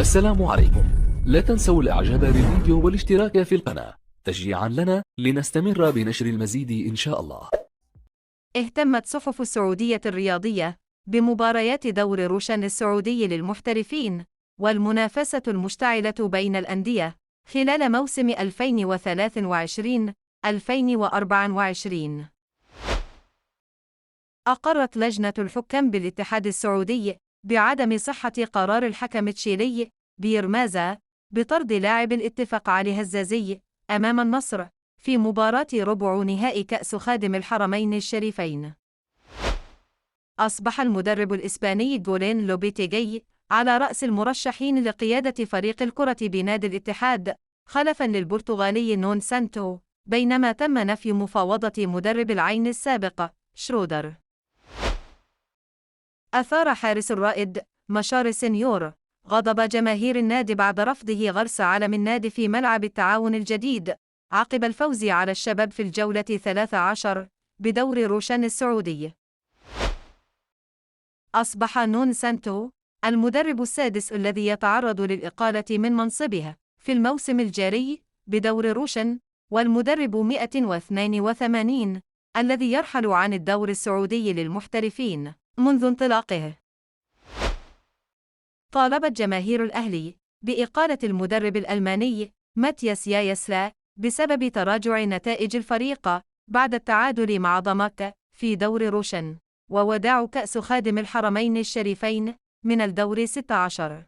السلام عليكم. لا تنسوا الاعجاب بالفيديو والاشتراك في القناة تشجيعا لنا لنستمر بنشر المزيد إن شاء الله. اهتمت صحف السعودية الرياضية بمباريات دور روشن السعودي للمحترفين والمنافسة المشتعلة بين الأندية خلال موسم 2023-2024. أقرت لجنة الحكام بالاتحاد السعودي بعدم صحة قرار الحكم التشيلي بير مازا بطرد لاعب الاتفاق علي هزازي أمام النصر في مباراة ربع نهائي كأس خادم الحرمين الشريفين. أصبح المدرب الإسباني جولين لوبيتيغي على رأس المرشحين لقيادة فريق الكرة بنادي الاتحاد خلفاً للبرتغالي نون سانتو، بينما تم نفي مفاوضة مدرب العين السابق شرودر. أثار حارس الرائد مشار سينيور غضب جماهير النادي بعد رفضه غرس علم النادي في ملعب التعاون الجديد عقب الفوز على الشباب في الجولة 13 بدور روشن السعودي. أصبح نون سانتو المدرب السادس الذي يتعرض للإقالة من منصبه في الموسم الجاري بدور روشن، والمدرب 182 الذي يرحل عن الدور السعودي للمحترفين منذ انطلاقه. طالبت جماهير الأهلي بإقالة المدرب الألماني ماتياس يايسلا بسبب تراجع نتائج الفريق بعد التعادل مع ضمك في دور روشن ووداع كأس خادم الحرمين الشريفين من الدور 16.